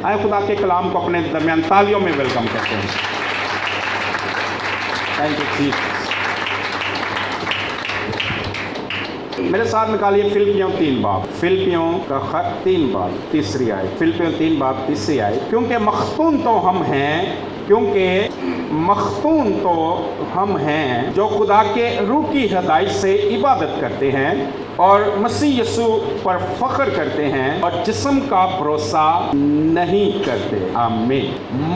आए खुदा के कलाम को अपने दरमियान तालियों में वेलकम करते हैं। Thank you Jesus. मेरे साथ निकालिए फिलिपियों 3 बाब, फिलिपियों का खत 3 बाब तीसरी आयत, फिलिपियों 3 बाब तीसरी आयत। क्योंकि मख्तून तो हम हैं, क्योंकि मख्तून तो हम हैं जो खुदा के रूह की हिदायत से इबादत करते हैं और मसीह यीशु पर फख्र करते हैं और जिस्म का भरोसा नहीं करते। आमीन।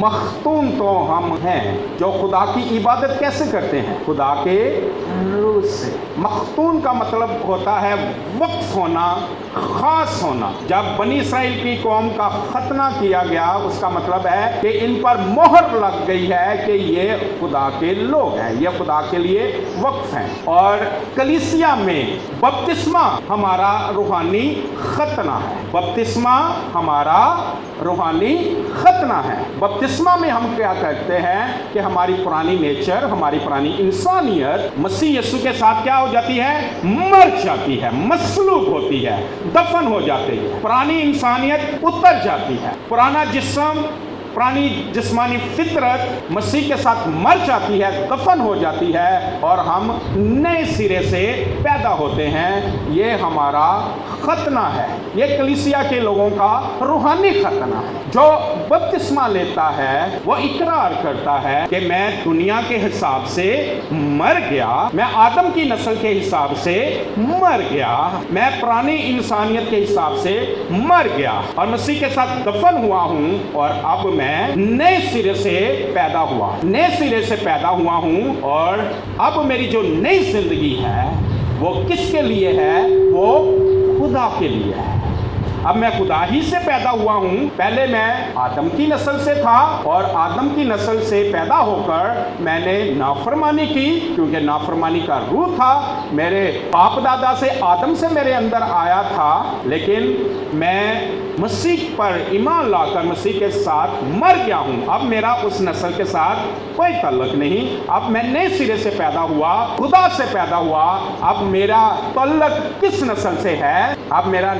मख्तून तो हम हैं जो खुदा की इबादत कैसे करते हैं? खुदा के रूह से। मख्तून का मतलब होता है वक्फ होना, खास होना। जब बनी इसराइल की कौम का खतना किया गया, उसका मतलब है कि इन पर मोहर लग गई है कि ये खुदा के लोग हैं, ये खुदा के लिए वक्फ हैं। और कलीसिया में बपतिस्मा हमारा रूहानी खतना है। बपतिस्मा हमारा रूहानी खतना है। बपतिस्मा में हम क्या करते हैं कि हमारी पुरानी नेचर, हमारी पुरानी इंसानियत मसीह यीशु के साथ क्या हो जाती है? मर जाती है, मसलूब होती है, दफन हो जाती है। पुरानी इंसानियत उतर जाती है, पुराना जिस्म, पुरानी जिस्मानी फितरत मसीह के साथ मर जाती है, दफन हो जाती है और हम नए सिरे से पैदा होते हैं। ये हमारा खतना है, ये कलीसिया के लोगों का रूहानी खतना है। जो बपतिस्मा लेता है वो इकरार करता है कि मैं दुनिया के हिसाब से मर गया, मैं आदम की नस्ल के हिसाब से मर गया, मैं पुरानी इंसानियत के हिसाब से मर गया और मसीह के साथ दफन हुआ हूँ और अब मैं नए सिरे से पैदा हुआ, नए सिरे से पैदा हुआ हूँ और अब मेरी जो नई जिंदगी है वो किसके लिए है? वो खुदा के लिए है। अब मैं खुदा ही से पैदा हुआ हूँ। पहले मैं आदम की नस्ल से था और आदम की नस्ल से पैदा होकर मैंने नाफरमानी की, क्योंकि नाफरमानी का रूह था, मेरे बाप दादा से, आदम से मेरे अंदर आया था। लेकिन मैं मसीह पर ईमान लाकर मसीह के साथ मर गया हूँ। अब मेरा उस नस्ल के साथ कोई ताल्लुक नहीं। अब मैं नए सिरे से पैदा हुआ, खुदा से पैदा हुआ। अब मेरा ताल्लुक किस नस्ल से है? अब मेरा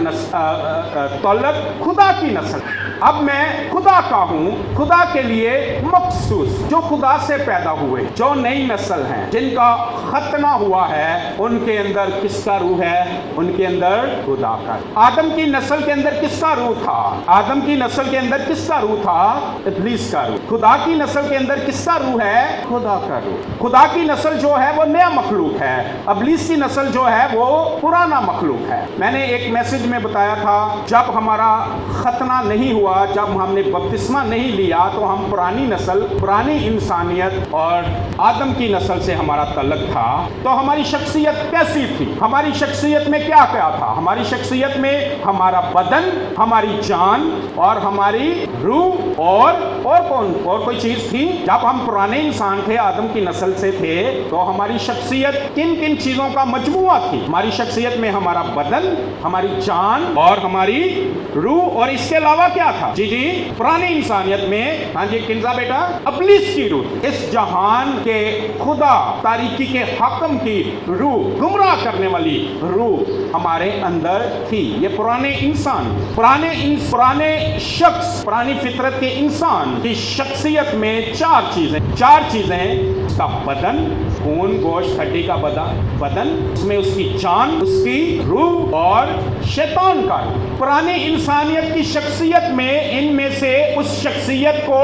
ताल्लुक खुदा की नस्ल। अब मैं खुदा का हूँ, खुदा के लिए मखसूस। जो खुदा से पैदा हुए, जो नई नस्ल हैं, जिनका खतना हुआ है, उनके अंदर किसका रूह है? उनके अंदर खुदा का। आदम की नस्ल के अंदर किसका रूह था? आदम की नस्ल के अंदर किसका रूह था? इब्लीस का रूह। खुदा की नस्ल के अंदर किसका रूह है? खुदा का रूह। खुदा की नस्ल जो है वो नया मखलूक है, इब्लीस की नस्ल जो है वो पुराना मखलूक है। मैंने एक मैसेज में बताया था, जब हमारा खतना नहीं हुआ, जब हमने बपतिस्मा नहीं लिया, तो हम पुरानी नस्ल, पुरानी इंसानियत और आदम की नस्ल से हमारा तल्लुक था। तो हमारी शख्सियत कैसी थी? हमारी शख्सियत में क्या क्या था? हमारी शख्सियत में हमारा बदन, हमारी जान और हमारी रूह और कोई चीज थी। जब हम पुराने इंसान थे, आदम की नस्ल से थे, तो हमारी शख्सियत किन किन चीजों का मजमुआ थी? हमारी शख्सियत में हमारा बदन, हमारी जान और हमारी रूह, और इसके अलावा क्या था? जी पुरानी इंसानियत में, हाँ जी किंजा बेटा, इब्लीस की रूह, इस जहान के खुदा, तारीकी के हाकिम की रूह, गुमराह करने वाली रूह हमारे अंदर थी। ये पुराने इंसान, पुराने शख्स, पुरानी फितरत के इंसान की शख्सियत में चार चीजें, उसका बदन, खून गोश्त हड्डी का बदन, उसमें उसकी जान, उसकी रूह और शैतान का। पुरानी इंसानियत की शख्सियत में इनमें से उस शख्सियत को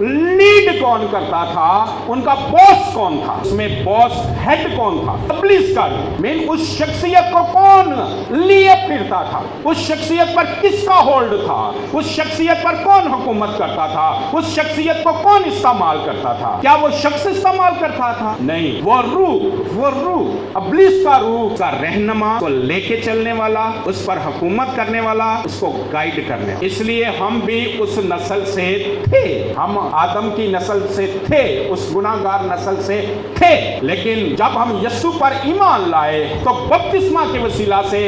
लीड कौन करता था? उनका बॉस कौन था? उसमें बॉस हेड कौन था? इब्लीस का। मीन उस शख्सियत को कौन लिए फिरता था? उस शख्सियत पर किसका होल्ड था? उस शख्सियत पर कौन हुकूमत करता था? उस शख्सियत को कौन इस्तेमाल करता था? क्या वो शख्स इस्तेमाल करता था? नहीं, वो रूह, इब्लीस का रूह, का रहनुमा, को लेके चलने वाला, उस पर हुकूमत करने वाला, उसको गाइड करने वाला। इसलिए हम भी उस नस्ल से थे। हम आदम की नस्ल से थे, उस गुनाहगार नस्ल से थे, लेकिन जब हम यीशु पर ईमान लाए तो बपतिस्मा के वसीला से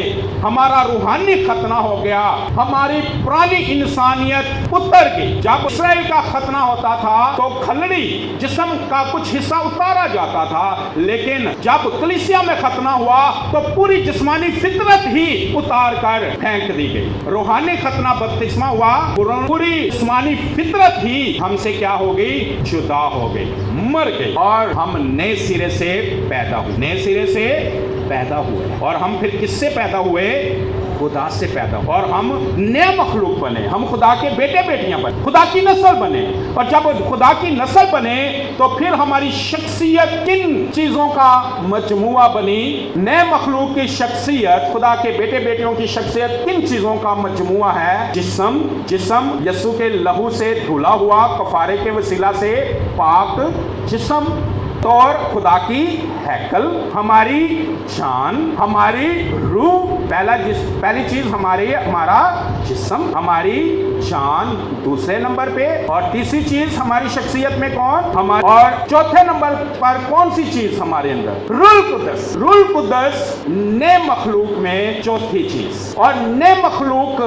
हमारा रूहानी खतना हो गया, हमारी पुरानी इंसानियत उतर गई। जब इस्राएल का खतना होता था तो खलड़ी जिस्म का कुछ हिस्सा उतारा जाता था, लेकिन जब कलीसिया में खतना हुआ तो पूरी जिस्मानी फितरत ही उतार कर फेंक दी गई। रूहानी खतना बपतिस्मा हुआ, पूरी जिस्मानी फितरत ही हमसे क्या हो गई? जुदा हो गई, मर गई, और हम नए सिरे से पैदा हुए, नए सिरे से पैदा हुए। और हम फिर किससे पैदा हुए? खुदा से पैदा हुए, और हम नए मखलूक बने, हम खुदा के बेटे बेटियां बने, खुदा की नस्ल बने। और जब खुदा की नस्ल बने तो फिर हमारी शख्सियत किन चीजों का मजमुआ बनी? नए मखलूक की शख्सियत, खुदा के बेटे बेटियों की शख्सियत किन चीजों का मजमुआ है? जिस्म यीशु के लहू से धुला हुआ, कफारे के वसीला से पाक जिस्म, और खुदा की हैकल, हमारी जान, हमारी रूह। पहली चीज हमारा जिस्म, हमारी जान दूसरे नंबर पे, और तीसरी चीज हमारी शख्सियत में कौन? हमारी। और चौथे नंबर पर कौन सी चीज हमारे अंदर? रूह कुद्दस। रूह कुद्दस नए मखलूक में चौथी चीज। और नए मखलूक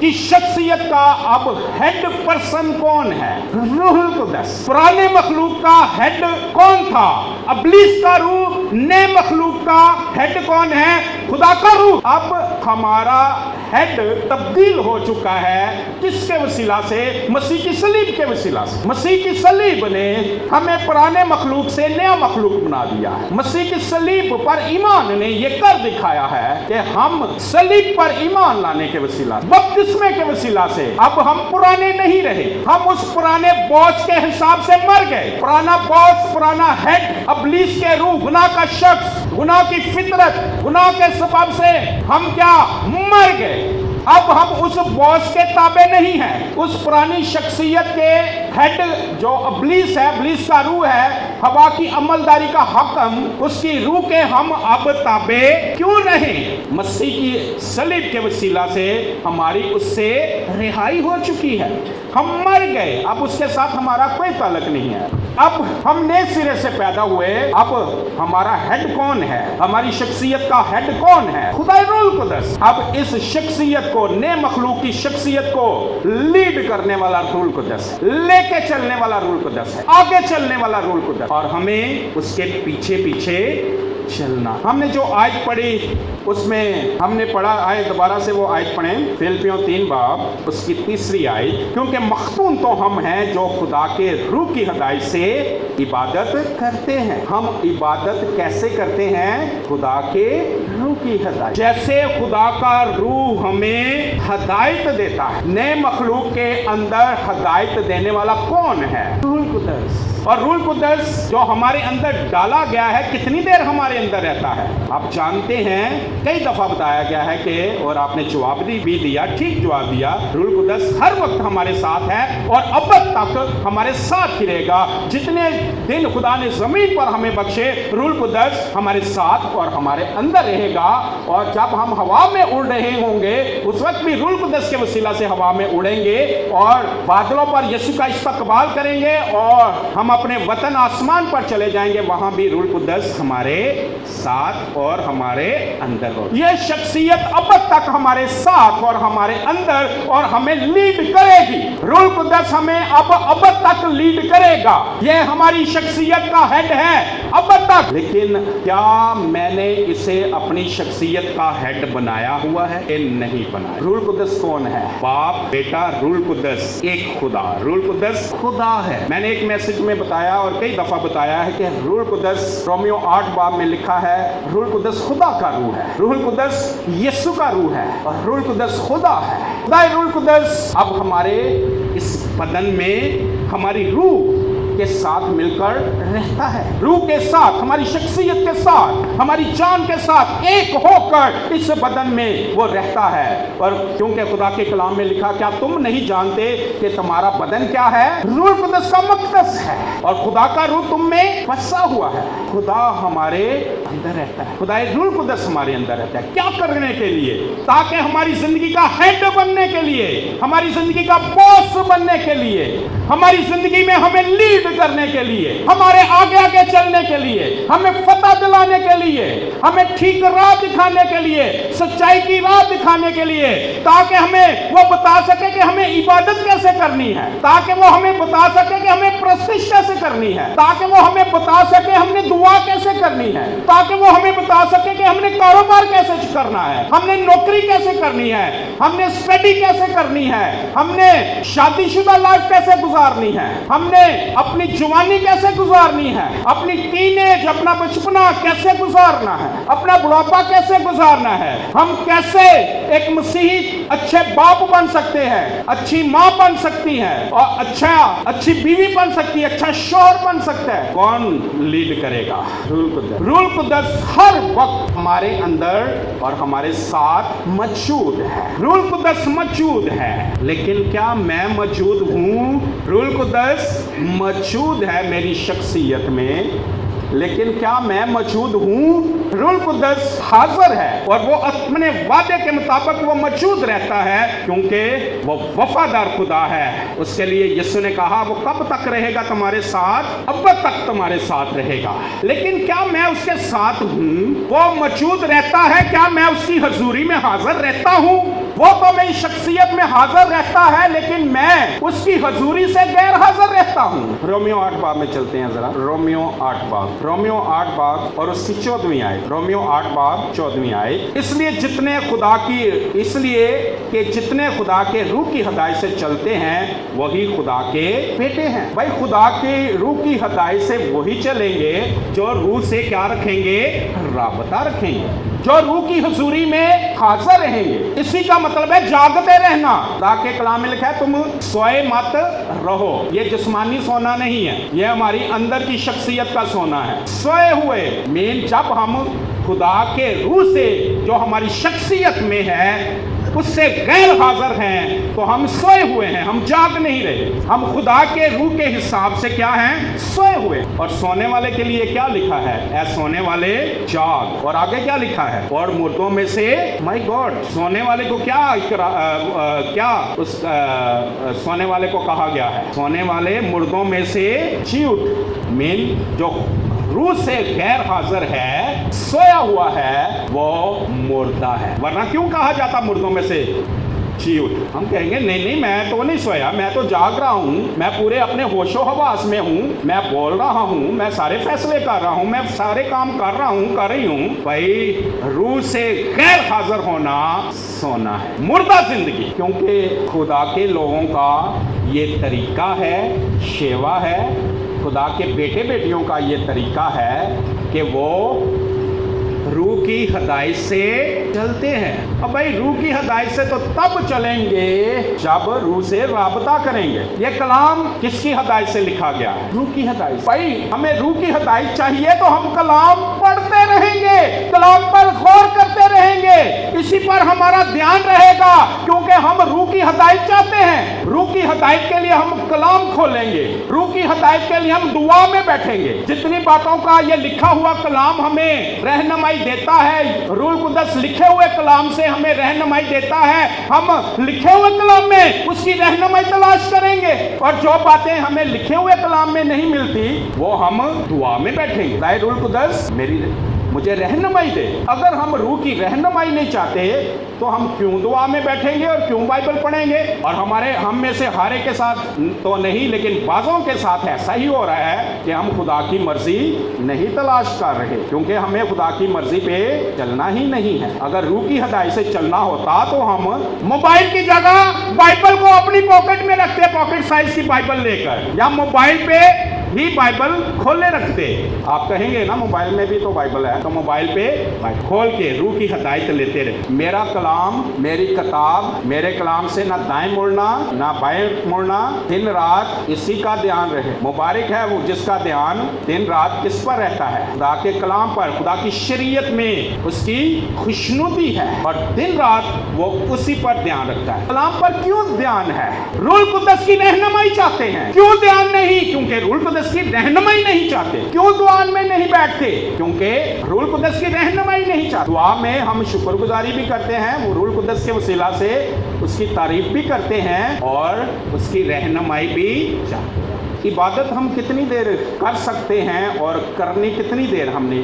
की शख्सियत का अब हेड पर्सन कौन है? रूह कुद्दस। पुराने मखलूक का हेड कौन था? इब्लीस का रूह। नए मखलूक का हेड कौन है? खुदा का रूह। अब हमारा हेड तब्दील हो चुका है, किसके वसीला से? मसीह की सलीब के वसीला से। मसीह की सलीब ने हमें पुराने मखलूक से नया मखलूक बना दिया है। मसीह की सलीब पर ईमान ने यह कर दिखाया है कि हम सलीब पर ईमान लाने के वसीला, बपतिस्मे के वसीला से अब हम पुराने नहीं रहे, हम उस पुराने बॉस के हिसाब से मर गए। पुराना बॉस, पुराना हेड इब्लीस के रूह, गुनाह का शख्स, गुनाह की फितरत, गुनाह के सबब से हम क्या? मर गए। अब हम उस बॉस के ताबे नहीं हैं। उस पुरानी शख्सियत के हेड जो इब्लीस है, इब्लीस का रूह है, हवा की अमलदारी का हकम, उसकी रूह के हम अब ताबे क्यों नहीं? मसीह की सलीब के वसीला से हमारी उससे रिहाई हो चुकी है। हम मर गए, अब उसके साथ हमारा कोई ताल्लुक नहीं है। अब हम नए सिरे से पैदा हुए। अब हमारा हेड कौन है? हमारी शख्सियत का हेड कौन है? खुदा रूह कुद्दस। अब इस शख्सियत को, नए मखलूक की शख्सियत को लीड करने वाला रूह कुद्दस, लेके चलने वाला रूह कुद्दस है, आगे चलने वाला रूह कुद्दस, और हमें उसके पीछे पीछे चलना। हमने जो आयत पढ़ी उसमें हमने पढ़ा, आए दोबारा से वो आयत पढ़ें, फिलिप्पियों 3 बाब उसकी 3री आयत। क्योंकि मख्तून तो हम हैं जो खुदा के रूह की हदायत से इबादत करते हैं। हम इबादत कैसे करते हैं? खुदा के रूह की हदायत। जैसे खुदा का रूह हमें हदायत देता है, नए मखलूक के अंदर हदायत देने वाला कौन है? रूह कुद्दस। और रूह कुद्दस जो हमारे अंदर डाला गया है, कितनी देर हमारे अंदर रहता है? आप जानते हैं, कई दफा बताया गया है कि, और आपने जवाब भी दिया, ठीक जवाब दिया, रूह कुद्दस हर वक्त हमारे साथ है और अब तक हमारे साथ ही रहेगा। जितने दिन खुदा ने जमीन पर हमें बख्शे, रूह कुद्दस हमारे साथ और हमारे अंदर रहेगा। और जब हम हवा में उड़ रहे होंगे उस वक्त भी रूह कुद्दस के वसीला से हवा में उड़ेंगे और बादलों पर यीशु का इस्तकबाल करेंगे, और हम अपने वतन आसमान पर चले जाएंगे, वहां भी रूह कुद्दस हमारे साथ और हमारे अंदर हो। यह शख्सियत अब तक हमारे साथ और हमारे अंदर और हमें लीड करेगी। रूह कुद्दस हमें अब तक लीड करेगा। यह हमारी शख्सियत का हेड है अब तक। लेकिन क्या मैंने इसे अपनी शख्सियत का हेड बनाया हुआ है? नहीं बनाया। रूह कुद्दस कौन है? बाप, बेटा, रूह कुद्दस, एक खुदा। रूह कुद्दस खुदा है। मैंने एक मैसेज में बताया और कई दफा बताया है कि रूह कुद्दस, रोमियो 8 बाब में लिखा है, रूह कुद्दस खुदा का रूह है, रूह कुद्दस यीशु का रूह है, और रूह कुद्दस खुदा है। खुदा रूह कुद्दस अब हमारे इस बदन में हमारी रूह के साथ मिलकर रहता है, रूह के साथ, हमारी शख्सियत के साथ, हमारी जान के साथ एक होकर इस बदन में वो रहता है। और क्योंकि खुदा के कलाम में लिखा, क्या तुम नहीं जानते कि तुम्हारा बदन क्या है? रूह कुदस का मक़दस है और खुदा का रूह तुम में बसा हुआ है। खुदा हमारे अंदर रहता है, खुदा रूह कुदस हमारे अंदर रहता है। क्या करने के लिए? ताकि हमारी जिंदगी का हेड बनने के लिए, हमारी जिंदगी का बॉस बनने के लिए, हमारी जिंदगी में हमें लीड करने के लिए, हमारे आगे आगे चलने के लिए, हमें फतह दिलाने के लिए, हमें ठीक राह दिखाने के लिए, सच्चाई की राह दिखाने के लिए, ताकि हमें वो बता सके कि हमें इबादत कैसे करनी है, ताकि वो हमें बता सके कि हमें प्रस्तिश कैसे करनी है, ताकि वो हमें बता सके हमने दुआ कैसे करनी है, ताकि वो हमें बता सके कि हमने कारोबार कैसे करना है, हमने नौकरी कैसे करनी है, हमने स्टडी कैसे करनी है, हमने शादीशुदा लाइफ कैसे गुजारनी है, हमने अपनी जवानी कैसे गुजारनी है, अपनी टीनेज, अपना बचपना कैसे गुजारना है, अपना बुढ़ापा कैसे गुजारना है, हम कैसे एक मसीही अच्छे बाप बन सकते हैं, अच्छी माँ बन सकती है और अच्छी बीवी बन सकती है, अच्छा शौहर बन सकता है। कौन लीड करेगा? रूह कुदस। रूह कुदस हर वक्त हमारे अंदर और हमारे साथ मौजूद है। रूह कुदस मौजूद है, लेकिन क्या मैं मौजूद हूँ? रूह कुदस मौजूद है मेरी शख्सियत में, लेकिन क्या मैं मौजूद हूँ? रूह कुदस हाजिर है और वो अपने वादे के मुताबिक वो मौजूद रहता है, क्योंकि वो वफादार खुदा है। उसके लिए यीशु ने कहा वो कब तक रहेगा तुम्हारे साथ? अब तक तुम्हारे साथ रहेगा। लेकिन क्या मैं उसके साथ हूँ? वो मौजूद रहता है, क्या मैं उसकी हजूरी में हाजिर रहता हूँ? वो तो मेरी शख्सियत में हाजिर रहता है, लेकिन मैं उसकी हजूरी से गैर हाजिर रहता हूँ। रोमियो 8 बाब में चलते हैं जरा। रोमियो 8 बाब और उसकी 14वीं आयत। रोमियो 8 बाब 14वीं आयत। इसलिए जितने खुदा के रूह की हदायत से चलते हैं वही खुदा के बेटे हैं। भाई खुदा के रूह की हदायत से वही चलेंगे जो रूह से क्या रखेंगे? राबता रखेंगे, जो रूह की हुजूरी में हाजिर रहेंगे। इसी का मतलब है जागते रहना। खुदा के कलाम में लिखा है तुम सोए मत रहो। ये जिस्मानी सोना नहीं है, ये हमारी अंदर की शख्सियत का सोना है। सोए हुए मेन जब हम खुदा के रूह से जो हमारी शख्सियत में है उससे गैर हाजिर हैं, तो हम सोए हुए हैं, हम जाग नहीं रहे। हम खुदा के रूह के हिसाब से क्या हैं? सोए हुए। और सोने वाले के लिए क्या लिखा है? ऐ सोने वाले जाग। और आगे क्या लिखा है? और मुर्दों में से, माय गॉड, सोने वाले को सोने वाले को कहा गया है? सोने वाले मुर्दों में से जी उठ। मेन जो रूह से गैर हाजिर है, सोया हुआ है, वो मुर्दा है। वरना क्यों कहा जाता मुर्दों में से जी उठ? हम कहेंगे नहीं मैं तो नहीं सोया, मैं तो जाग रहा हूँ, मैं पूरे अपने होशो हवास में हूँ, मैं बोल रहा हूँ, मैं सारे फैसले कर रहा हूँ, मैं सारे काम कर रही हूँ। भाई रूह से गैर हाजिर होना सोना है, मुर्दा जिंदगी। क्योंकि खुदा के लोगों का ये तरीका है, सेवा है। खुदा के बेटे बेटियों का ये तरीका है कि वो रूह की हदायत से चलते हैं। अब भाई रूह की हदायत से तो तब चलेंगे जब रूह से राबता करेंगे। ये कलाम किसकी हदायत से लिखा गया है? रूह की हदायत। भाई हमें रूह की हदायत चाहिए तो हम कलाम पढ़ते रहेंगे, कलाम पर गौर करते रहेंगे, इसी पर हमारा ध्यान रहेगा, क्योंकि हम रूह की हदायत चाहते हैं। रूह की हदायत के लिए हम कलाम खोलेंगे, रूह की हदायत के लिए हम दुआ में बैठेंगे। जितनी बातों का ये लिखा हुआ कलाम हमें रहनुमाई देता है, रूह कुदस लिखे हुए कलाम से हमें रहनुमाई देता है, हम लिखे हुए कलाम में उसकी रहनुमाई तलाश करेंगे। और जो बातें हमें लिखे हुए कलाम में नहीं मिलती वो हम दुआ में बैठेंगे। दाए रूह कुदस मुझे रहनुमाई दे। अगर हम रूह की रहनुमाई नहीं चाहते तो हम क्यों दुआ में बैठेंगे और क्यों बाइबल पढ़ेंगे? और हम में से हर एक के साथ तो नहीं, लेकिन बाज़ों के साथ ऐसा ही हो रहा है कि हम खुदा की मर्जी नहीं तलाश कर रहे, क्योंकि हमें खुदा की मर्जी पे चलना ही नहीं है। अगर रूह की हदायत से चलना होता तो हम मोबाइल की जगह बाइबल को अपनी पॉकेट में रखते, पॉकेट साइज की बाइबल लेकर, या मोबाइल पे ही बाइबल खोले रखते। आप कहेंगे ना मोबाइल में भी तो बाइबल है, तो मोबाइल पे खोल के रूह की हिदायत लेते रहे। मेरा कलाम, मेरी किताब, मेरे कलाम से ना दाएं मुड़ना ना बाएं मुड़ना, दिन रात इसी का ध्यान रहे। मुबारक है वो जिसका ध्यान दिन रात किस पर रहता है? खुदा के कलाम पर, खुदा की शरीयत में उसकी खुशनुदी है और दिन रात वो उसी पर ध्यान रखता है। कलाम पर क्यों ध्यान है? रूह कुद्दस की रहनुमाई चाहते हैं। क्यों ध्यान नहीं? क्योंकि रूह कुद्दस की रहनुमाई नहीं चाहते। क्यों दुआ में नहीं बैठते? क्योंकि रूह कुद्दस की रहनुमाई नहीं चाहते। दुआ में हम शुक्रगुजारी भी करते हैं, वो रूह कुद्दस के वसीला से उसकी तारीफ भी करते हैं और उसकी रहनुमाई भी चाहते हैं। इबादत हम कितनी देर कर सकते हैं और करनी कितनी देर हमने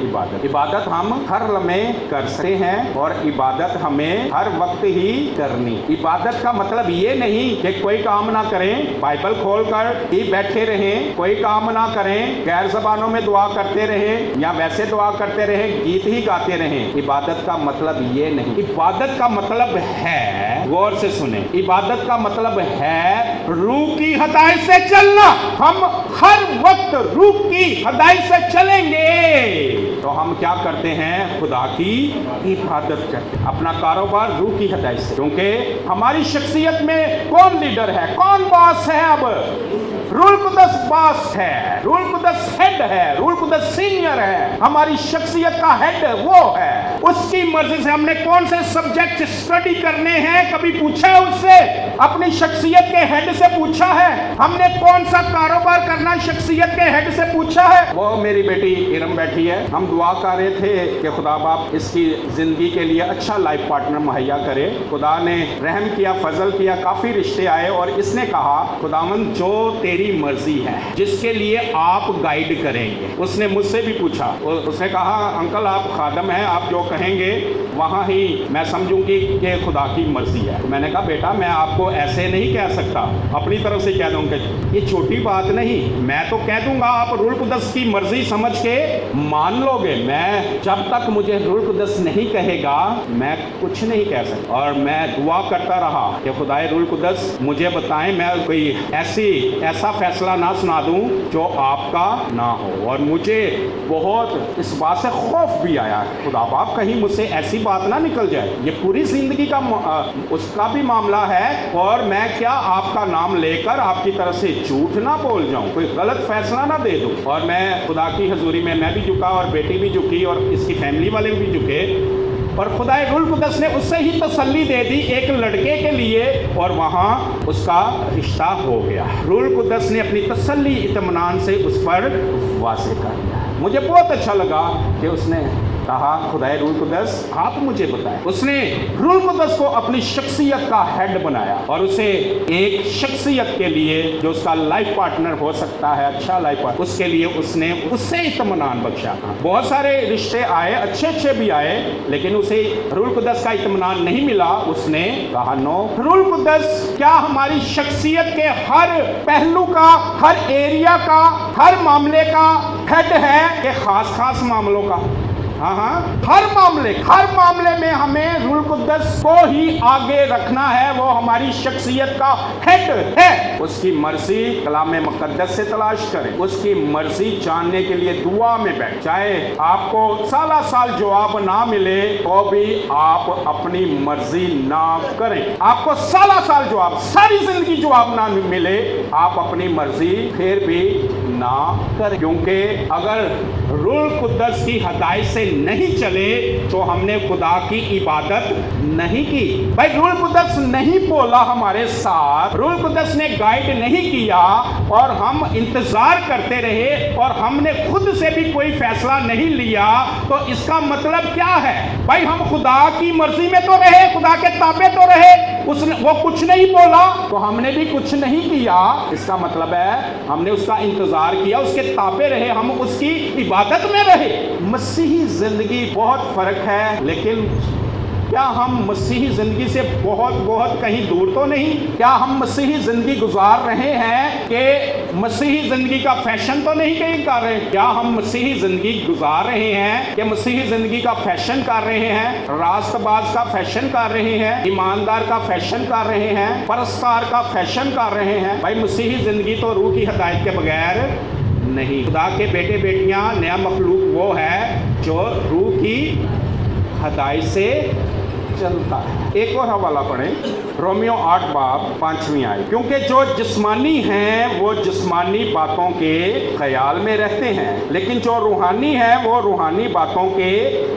इबादत हम हर लम्हे कर सकते हैं और इबादत हमें हर वक्त ही करनी। इबादत का मतलब ये नहीं कि कोई काम ना करें, बाइबल खोलकर ही बैठे रहें, कोई काम ना करें, गैर ज़बानों में दुआ करते रहें या वैसे दुआ करते रहें, गीत ही गाते रहें। इबादत का मतलब ये नहीं। इबादत का मतलब है, गौर से सुने, इबादत का मतलब है रूह की हिदायत से चलना। हम हर वक्त रूह की हिदायत से चलेंगे तो हम क्या करते हैं? खुदा की इबादत करते हैं। अपना कारोबार रूह की हिदायत से, क्योंकि हमारी शख्सियत में कौन लीडर है, कौन बॉस है? अब रूह कुद्दस बॉस है, रूह कुद्दस हेड है, रूह कुद्दस सीनियर है। हमारी शख्सियत का हेड वो है। उसकी मर्जी से हमने कौन से सब्जेक्ट स्टडी करने हैं, कभी पूछा है उससे? अपनी शख्सियत के हेड से पूछा है? हमने कौन सा कारोबार करना शख्सियत के हेड से पूछा है? वो मेरी बेटी इरम बैठी है, हम दुआ कर रहे थे कि खुदा बाप इसकी जिंदगी के लिए अच्छा लाइफ पार्टनर मुहैया करे। खुदा ने रहम किया, फजल किया, काफी रिश्ते आए और इसने कहा खुदावंद जो तेरी मर्जी है, जिसके लिए आप गाइड करेंगे। उसने मुझसे भी पूछा, उसने कहा अंकल आप खादम हैं, आप जो कहेंगे वहाँ ही मैं समझूंगी कि खुदा की मर्जी है। तो मैंने कहा बेटा मैं आपको ऐसे नहीं कह सकता, अपनी तरफ से कह दूंगा। ये छोटी बात नहीं, मैं तो कह दूंगा, आप रूह कुद्दस की मर्जी समझ के मान लोगे। मैं जब तक मुझे रूह कुद्दस नहीं कहेगा मैं कुछ नहीं कह सकता। और मैं दुआ करता रहा कि खुदाए रूह कुद्दस मुझे बताएं, मैं कोई ऐसा फैसला ना सुना दूं जो आपका ना हो। और मुझे बहुत इस बात से खौफ भी आया, खुदा बाप कहीं मुझसे ऐसी बात ना निकल जाए। ये पूरी जिंदगी का उसका भी मामला है और मैं क्या आपका नाम लेकर आपकी तरफ से झूठ ना बोल जाऊं, कोई गलत फैसला ना दे दूं। और मैं खुदा की हजूरी में मैं भी झुका और बेटी भी झुकी और इसकी फैमिली वाले भी झुके और खुदाए रूह कुद्दस ने उससे ही तसल्ली दे दी एक लड़के के लिए और वहाँ उसका रिश्ता हो गया। रूह कुद्दस ने अपनी तसल्ली इत्मीनान से उस पर वाज़े कर दिया। मुझे बहुत अच्छा लगा कि उसने कहा खुदाए रूह कुद्दस आप मुझे बताएं। उसने रूह कुद्दस को अपनी शख्सियत का हेड बनाया और उसे एक शख्सियत के लिए जो उसका लाइफ पार्टनर हो सकता है, अच्छा लाइफ पार्टनर, उसके लिए उसने उससे इत्मीनान बख्शा। बहुत सारे रिश्ते आए, अच्छे अच्छे भी आए, लेकिन उसे रूह कुद्दस का इत्मीनान नहीं मिला। उसने कहा नो, रूह कुद्दस क्या हमारी शख्सियत के हर पहलू का, हर एरिया का, हर मामले का हेड है कि खास मामलों का? हाँ, हर मामले में हमें रूह कुद्दस को ही आगे रखना है। वो हमारी शख्सियत का हेड है। उसकी मर्जी कलाम मुक़द्दस से तलाश करें, उसकी मर्जी जानने के लिए दुआ में बैठ। चाहे आपको साल जवाब ना मिले तो भी आप अपनी मर्जी ना करें। आपको साल जवाब, सारी जिंदगी जवाब ना मिले, आप अपनी मर्जी फिर भी ना करें। क्योंकि अगर रूह कुद्दस की हिदायत से नहीं चले तो हमने खुदा की इबादत नहीं की। भाई रूह कुद्दस नहीं बोला हमारे साथ, रूह कुद्दस ने गाइड नहीं किया और हम इंतजार करते रहे और हमने खुद से भी कोई फैसला नहीं लिया, तो इसका मतलब क्या है? भाई हम खुदा की मर्जी में तो रहे, खुदा के ताबे तो रहे, उसने वो कुछ नहीं बोला तो हमने भी कुछ नहीं किया। इसका मतलब है हमने उसका इंतजार किया, उसके ताबे रहे, हम उसकी इबादत में रहे। मसीही जिंदगी बहुत फर्क है, लेकिन क्या हम मसीही ज़िंदगी से बहुत कहीं दूर तो नहीं? क्या हम मसीही ज़िंदगी गुजार रहे हैं कि मसीही ज़िंदगी का फैशन तो नहीं कहीं कर रहे? क्या हम मसीही ज़िंदगी गुजार रहे हैं कि मसीही ज़िंदगी का फैशन कर रहे हैं, रास्तबाज का फैशन कर रहे हैं, ईमानदार का फैशन कर रहे हैं, परस्तार का फैशन कर रहे हैं? भाई मसीही ज़िंदगी तो रूह की हिदायत के बगैर नहीं। खुदा के बेटे बेटियां, नया मखलूक वो है जो रूह की हदायत से चलता है। एक और हवाला पढ़ें, रोमियो 8 बाब 5वीं आयत। क्योंकि जो जिस्मानी हैं वो जिस्मानी बातों के ख्याल में रहते हैं, लेकिन जो रूहानी है वो रूहानी बातों के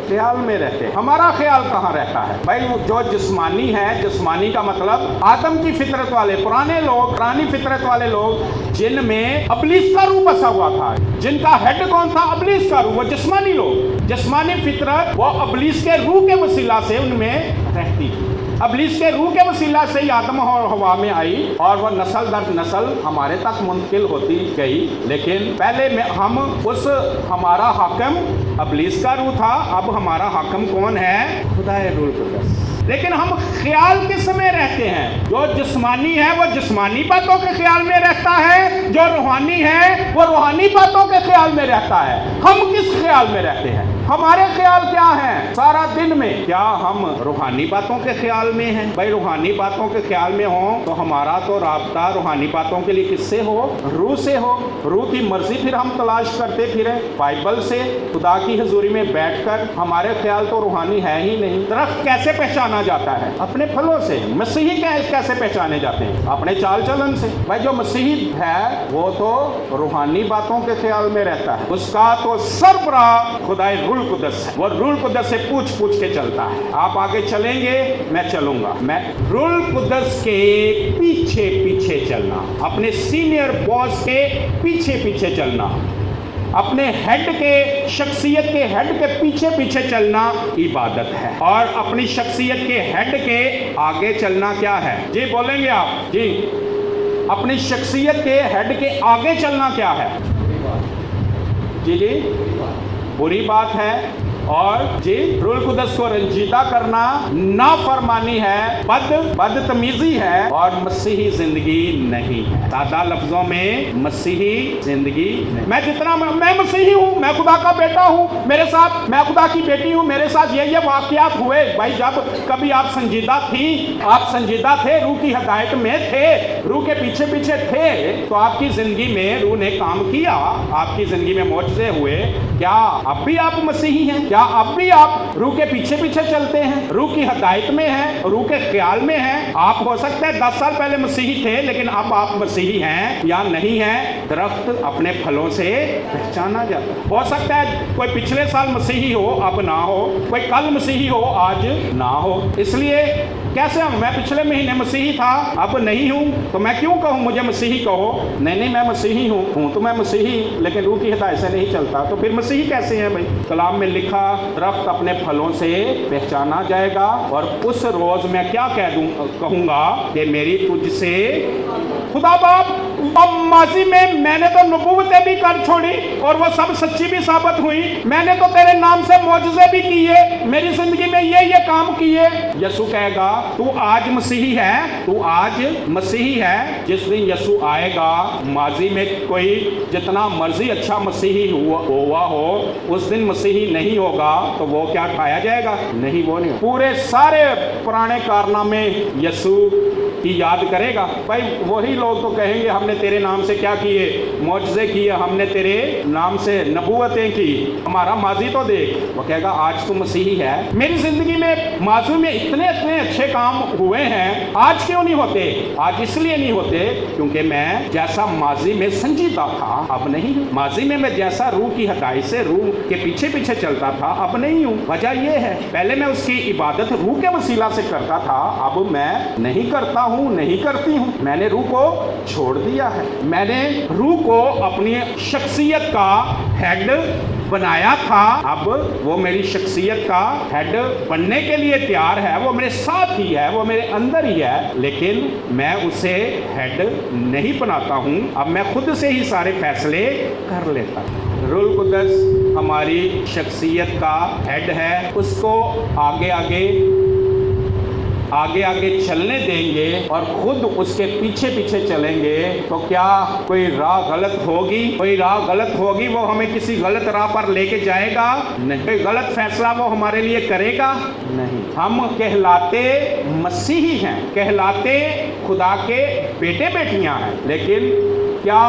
ख्याल में रहते हैं। हमारा ख्याल कहाँ रहता है भाई? जो जिस्मानी है, जिस्मानी का मतलब आदम की फितरत वाले पुराने लोग, पुरानी फितरत वाले लोग जिनमें इब्लीस का रूह बसा हुआ था, जिनका हेड कौन था? इब्लीस का रूह। वो जिस्मानी लोग, जिस्मानी फितरत वो इब्लीस के रूह के वसीला से उनमें रहती थी। इब्लीस के रूह के वसीला से ही आदम और हवा में आई और वह नस्ल दर नस्ल हमारे तक मुंतकिल होती गई। लेकिन पहले में हम उस हमारा हाकिम इब्लीस का रूह था, अब हमारा हाकिम कौन है? खुदाए रूह कुद्दस। लेकिन हम ख्याल किस में रहते हैं? जो जिस्मानी है वो जिस्मानी बातों के ख्याल में रहता है, जो रूहानी है वो रूहानी बातों के ख्याल में रहता है। हम किस ख्याल में रहते हैं? हमारे ख्याल क्या हैं सारा दिन में? क्या हम रूहानी बातों के ख्याल में हैं? भाई रूहानी बातों के ख्याल में हो तो हमारा तो राब्ता रूहानी बातों के लिए किससे हो? रूह से हो। रूह की मर्जी फिर हम तलाश करते फिरें बाइबल से, खुदा की हजूरी में बैठकर। हमारे ख्याल तो रूहानी है ही नहीं। दरख्त कैसे पहचाना जाता है? अपने फलों से। मसीही कैसे पहचाने जाते हैं? अपने चाल चलन से। भाई जो मसीही है वो तो रूहानी बातों के ख्याल में रहता है, उसका तो सरबराह खुदाए रूह कुद्दस है। वो रूह कुद्दस से पूछ के चलता है। आप आगे चलेंगे, मैं चलूंगा। मैं रूह कुद्दस के पीछे पीछे चलना, अपने सीनियर बॉस के पीछे पीछे चलना, अपने हेड के, शख्सियत के हेड के पीछे पीछे चलना इबादत है। और अपनी शख्सियत के हेड के आगे चलना क्या है? जी बोलेंगे आप? जी, अपनी शख्सियत के हेड के आगे चलना क्या है? जी जी, बुरी बात है। और जी, रूह कुद्दस को रंजीदा करना नाफरमानी है, बदतमीजी है और मसीही जिंदगी नहीं है। सादा लफ्जों में मसीही जिंदगी नहीं। मैं मसीही हूँ, मैं खुदा का बेटा हूँ, मेरे साथ मैं खुदा की बेटी हूँ, मेरे साथ ये वाकयात हुए। भाई जब कभी आप संजीदा थी, आप संजीदा थे, रूह की हदायत में थे, रूह के पीछे पीछे थे, तो आपकी जिंदगी में रूह ने काम किया, आपकी जिंदगी में मौजज़े हुए। क्या अब भी आप मसीही हैं? क्या अब भी आप रूह के पीछे पीछे चलते हैं, रूह की हदायत में हैं, रूह के ख्याल में हैं? आप हो सकता है 10 साल पहले मसीही थे, लेकिन अब आप मसीही हैं या नहीं हैं? दरख्त अपने फलों से पहचाना जाता है। हो सकता है कोई पिछले साल मसीही हो, अब ना हो, कोई कल मसीही हो, आज ना हो। इसलिए कैसे हम, मैं पिछले महीने मसीही था, अब नहीं हूँ, तो मैं क्यों कहूँ मुझे मसीही कहो? नहीं, मैं मसीही हूँ तो मैं मसीही, लेकिन रूह की हिदायत से नहीं चलता, तो फिर मसीही कैसे हैं भाई? कलाम में लिखा, दरख्त अपने फलों से पहचाना जाएगा। और उस रोज मैं क्या कहूँगा कि मेरी तुझसे खुदा बाप, माजी में मैंने तो नबूवतें भी कर छोड़ी और वो सब सच्ची भी साबित हुई। मैंने तो तेरे नाम से मौजज़े भी किए, मेरी जिंदगी में ये काम किए। यीशु कहेगा तू आज मसीही है, तू आज मसीही है। जिस दिन यीशु आएगा, माजी में कोई जितना मर्जी अच्छा मसीही हुआ हो, उस दिन मसीही नहीं होगा तो वो क्या खाया जाएगा? नहीं, वो नहीं। पूरे सारे पुराने कारनामे यीशु की याद करेगा। भाई वही लोग तो कहेंगे हमने तेरे नाम से क्या किए? मौजज़े किए, हमने तेरे नाम से नबूवतें की, हमारा माजी तो देख। वो कहेगा आज तू मसीही है। मेरी जिंदगी में माजी में इतने अच्छे काम हुए हैं, आज क्यों नहीं होते? आज इसलिए नहीं होते क्योंकि मैं जैसा माजी में संजीदा था अब नहीं हूँ। माजी में मैं जैसा रूह की हदायत से रूह के पीछे पीछे चलता था अब नहीं हूँ। वजह यह है, पहले मैं उसकी इबादत रूह के वसीला से करता था, अब मैं नहीं करता हूँ, नहीं करती हूँ। मैंने रूह को छोड़ दिया है। मैंने रूह को अपनी शख्सियत का हेड बनाया था, अब वो मेरी शख्सियत का हेड बनने के लिए तैयार है। वो मेरे साथ ही है, वो मेरे अंदर ही है, लेकिन मैं उसे हेड नहीं बनाता हूँ। अब मैं खुद से ही सारे फैसले कर लेता हूँ। रूह कुद्दस हमारी शख्सियत का हेड है, उसको आगे चलने देंगे और खुद उसके पीछे पीछे चलेंगे तो क्या कोई राह गलत होगी? कोई राह गलत होगी, वो हमें किसी गलत राह पर लेके जाएगा? नहीं। कोई गलत फैसला वो हमारे लिए करेगा? नहीं। हम कहलाते मसीही हैं, कहलाते खुदा के बेटे बेटियां हैं, लेकिन کیا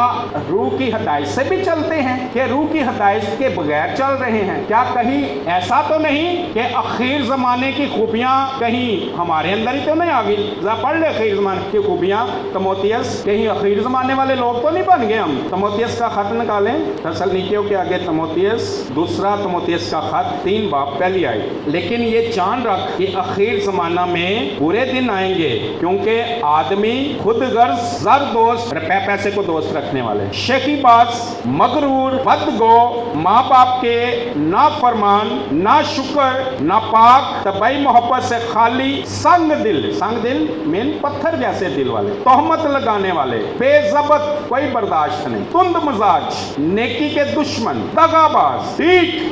روح کی ہدایت سے بھی چلتے ہیں کہ روح کی ہدایت کے بغیر چل رہے ہیں؟ کیا کہیں ایسا تو نہیں کہ اخیر زمانے کی خوبیاں کہیں ہمارے اندر ہی تو نہیں آ گئی؟ ذرا پڑھ لے اخیر زمانے کی خوبیاں تموتھیوس، کہیں اخیر زمانے والے لوگ تو نہیں بن گئے ہم؟ تموتھیوس کا خط نکالیں، تسلنیکیوں کے آگے تموتھیوس، دوسرا تموتھیوس کا خط 3 باب پہلی آیت۔ لیکن یہ جان رکھ کہ اخیر زمانہ میں برے دن آئیں گے، کیونکہ آدمی خود غرض، زر دوست، روپے پیسے کو دوست رکھنے والے، شکی باز، مغرور، بدگو، ماں باپ کے نافرمان، ناشکر، ناپاک، طبعی محبت سے خالی، سنگ دل مین پتھر جیسے دل والے، تہمت لگانے والے، بے ضبط، کوئی برداشت نہیں، تند مزاج، نیکی کے دشمن، دغا باز،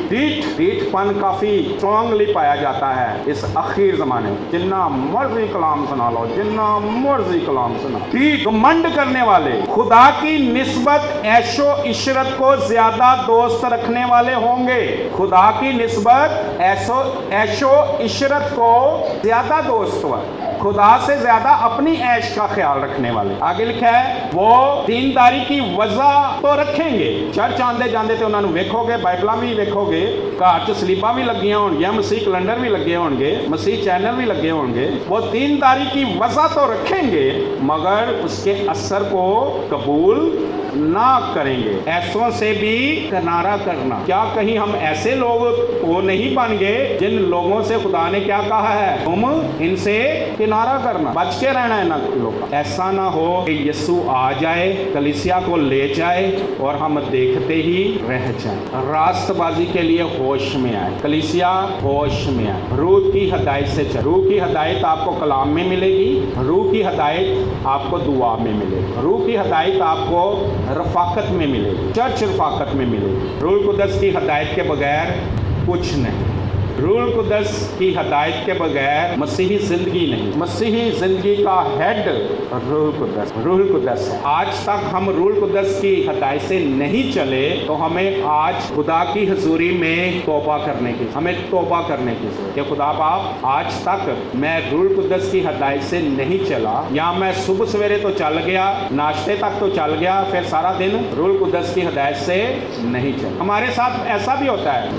ڈیٹ پن کافی اسٹرانگلی پایا جاتا ہے اس اخیر زمانے میں۔ جنہ مرضی کلام سنا لو، جنہ مرضی کلام سنا، گھمنڈ کرنے والے، خدا کی نسبت عیش و عشرت کو زیادہ دوست رکھنے والے ہوں گے۔ خدا کی نسبت عیش و عشرت کو زیادہ دوست ہوا، خدا سے زیادہ اپنی عیش کا خیال رکھنے والے۔ آگے لکھا ہے وہ دینداری کی وضع تو رکھیں گے، چرچ آندے جاندے تے انہاں نوں ویکھو گے، بائبلاں بھی ویکھو گے، گھر چ سلیباں بھی لگیاں ہون گیاں، مسیح کیلنڈر بھی لگے ہون گے، مسیح چینل بھی لگے ہون گے۔ وہ دینداری کی وضع تو رکھیں گے مگر اس کے اثر کو قبول نہ کریں گے، ایسوں سے بھی کنارہ کرنا۔ کیا کہیں ہم ایسے لوگ وہ نہیں بن گئے جن لوگوں سے خدا نے کیا کہا ہے؟ تم ان سے کنارہ کرنا، بچ کے رہنا ہے نا لوگ۔ ایسا نہ ہو کہ یسوع آ جائے، کلیسیا کو لے جائے اور ہم دیکھتے ہی رہ جائیں۔ راست بازی کے لیے ہوش میں آئے، کلیسیا ہوش میں آئے، روح کی ہدایت سے چل۔ روح کی ہدایت آپ کو کلام میں ملے گی، روح کی ہدایت آپ کو دعا میں ملے گی، روح کی ہدایت آپ کو رفاقت میں ملے گی، چرچ رفاقت میں ملے گی۔ روح القدس کی ہدایت کے بغیر کچھ نہیں، روح القدس کی ہدایت کے بغیر مسیحی زندگی نہیں۔ مسیحی زندگی کا ہیڈ روح القدس ہے۔ آج تک ہم روح القدس کی ہدایت سے نہیں چلے تو ہمیں آج خدا کی حضوری میں توبہ کرنے کی ضرورت کہ خدا باپ آج تک میں روح القدس کی ہدایت سے نہیں چلا، یا میں صبح سویرے تو چل گیا، ناشتے تک تو چل گیا، پھر سارا دن روح القدس کی ہدایت سے نہیں چلا۔ ہمارے ساتھ ایسا بھی ہوتا ہے،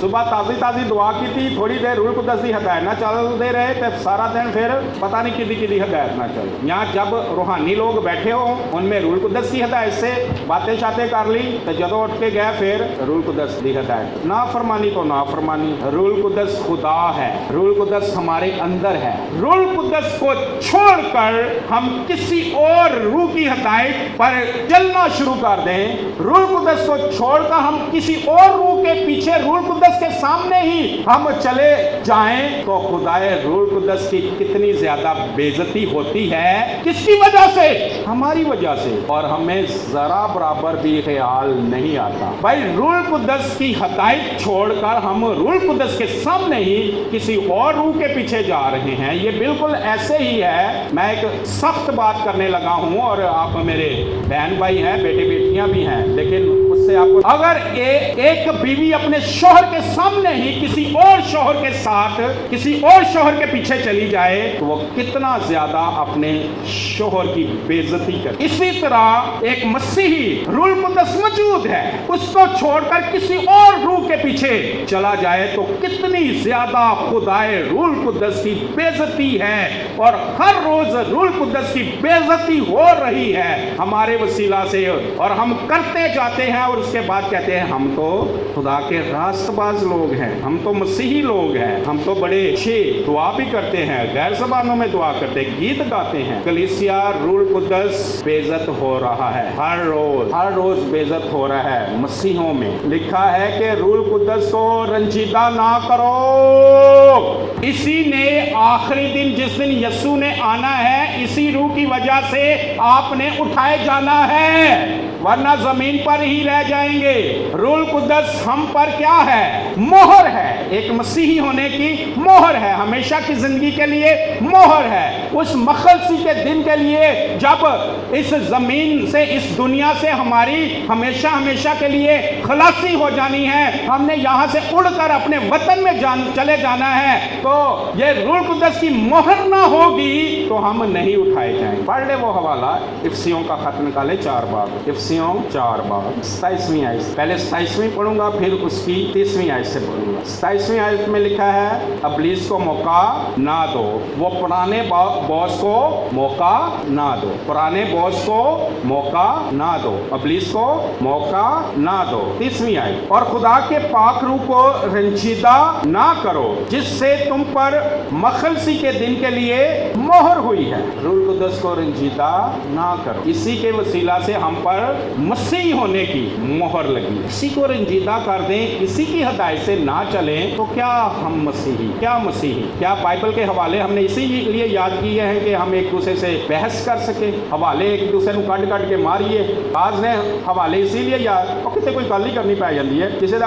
صبح تازی دعا کی تھی، تھوڑی دیر روح القدس کی ہدایت نہ چلتے رہے تو سارا دن پھر پتہ نہیں کدی ہدایت نہ چل۔ یہاں جب روحانی لوگ بیٹھے ہو ان میں روح القدس کی ہدایت سے باتیں شاتیں کر لی تو جدو اٹھ کے گئے پھر روح القدس کی ہدایت۔ نافرمانی تو نافرمانی۔ روح القدس خدا ہے، روح القدس ہمارے اندر ہے۔ روح القدس کو چھوڑ کر ہم کسی اور روح کی ہدایت پر چلنا شروع کر دیں، روح القدس کو چھوڑ کر ہم کسی اور روح کے پیچھے روح القدس کے سامنے ہی ہم چلے جائیں تو خدائے روح القدس کی کتنی زیادہ بے عزتی ہوتی ہے۔ کس کی وجہ سے؟ ہماری وجہ سے، اور ہمیں ذرا برابر بھی خیال نہیں آتا۔ بھائی روح القدس کی ہدایت چھوڑ کر ہم روح القدس کے سامنے ہی کسی اور روح کے پیچھے جا رہے ہیں۔ یہ بالکل ایسے ہی ہے، میں ایک سخت بات کرنے لگا ہوں اور آپ میرے بہن بھائی ہیں، بیٹے بیٹیاں بھی ہیں، لیکن اس سے آپ کو اگر ایک بیوی اپنے شوہر کے سامنے ہی کسی اور شوہر کے ساتھ کسی اور شوہر کے پیچھے چلی جائے تو وہ کتنا زیادہ اپنے شوہر کی بے عزتی کرے۔ اسی طرح ایک مسیحی روح القدس موجود ہے، اس کو چھوڑ کر کسی اور روح کے پیچھے چلا جائے تو کتنی زیادہ خدائے روح القدس کی بے عزتی ہے، اور ہر روز روح القدس کی بے عزتی ہو رہی ہے ہمارے وسیلہ سے، اور ہم کرتے جاتے ہیں اور اس کے بعد کہتے ہیں ہم تو خدا کے راست باز لوگ ہیں، ہم تو مسیحی لوگ ہیں، ہم تو بڑے اچھے دعا بھی کرتے ہیں، غیر زبانوں میں دعا کرتے ہیں، گیت گاتے ہیں۔ کلیسیا روح القدس بے عزت ہو رہا ہے، ہر روز بے عزت ہو رہا ہے مسیحوں میں۔ لکھا ہے کہ روح القدس کو رنجیدہ نہ کرو، اسی نے آخری دن جس دن یسوع نے آنا ہے، اسی روح کی وجہ سے آپ نے اٹھائے جانا ہے۔ वरना जमीन पर ही रह जाएंगे। रूह कुद्दस हम पर क्या है? मोहर है। एक मसीही होने की मोहर है, हमेशा की जिंदगी के लिए मोहर है। उस मखलसी के दिन के लिए जब इस जमीन से, इस दुनिया से हमारी हमेशा हमेशा के लिए खलासी हो जानी है, हमने यहाँ से उड़कर अपने वतन में चले जाना है, तो ये रूह कुद्दस की मोहर ना होगी तो हम नहीं उठाए जाएंगे। पढ़ ले वो हवाला, इफिसियों का खत निकाले 4 बाब, इफिसियों 4 बाब 27वीं आयत। पहले 27वीं पढ़ूंगा, फिर उसकी 30वीं आयत से पढ़ूंगा। 27वीं आयत में लिखा है, इब्लीस को मौका ना दो, वो पुराने बॉस को मौका ना दो, पुराने बॉस को मौका ना दो, इब्लीस को मौका ना दो। 30वीं आयत, और खुदा के पाक रूह को रंजीदा ना करो जिससे तुम पर मखलसी के दिन के लिए मोहर हुई है। रूह कुद्दस को रंजीदा ना करो, इसी के वसीला से हम पर मसीह होने की मोहर लगी। इसी को रंजीदा कर दें, इसी की हिदायत से ना चलें तो क्या हम मसीही, क्या मसीही? क्या बाइबल के हवाले हमने इसीलिए याद किए हैं कि हम एक दूसरे से बहस कर सके? हवाले एक दूसरे को कट कट के मारिए। आज ने हवाले इसीलिए याद कितने कोई गल ही करनी पै जाती है, किसी का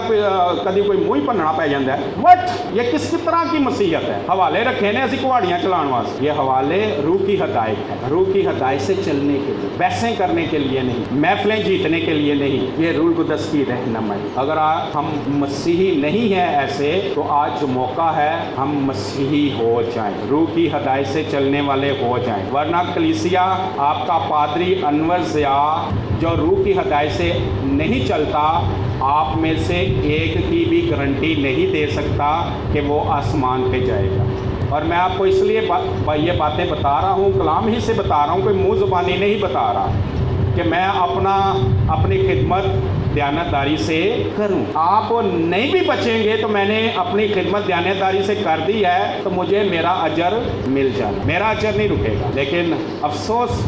कभी कोई मुँह ही भनना पै जाता है। बट ये किस तरह की मसीहत है? हवाले रखे ने असी कुहाड़ियाँ चलाने वास्ते। ये हवाले रूह की हिदायत है, रूह की हिदायत से चलने के लिए, बहसें करने के लिए नहीं, महफिलें जीतने के लिए नहीं। ये रूह कुद्दस की रहनुमाई। अगर हम मसीही नहीं हैं ऐसे, तो आज मौका है हम मसीही हो जाएं, रूह की हिदायत से चलने वाले हो जाएं। वरना कलीसिया, आपका पादरी अनवर ज़िया जो रूह की हिदायत से नहीं चलता, आप में से एक की भी गारंटी नहीं दे सकता कि वो आसमान पे जाएगा। और मैं आपको इसलिए ये बातें बता रहा हूँ, कलाम ही से बता रहा हूँ, कोई मुँह ज़ुबानी नहीं बता रहा कि मैं अपनी खिदमत दयानतदारी से करूं। आप नहीं भी बचेंगे तो मैंने अपनी खिदमत दयानतदारी से कर दी है, तो मुझे मेरा अजर मिल जाना, मेरा अजर नहीं रुकेगा। लेकिन अफसोस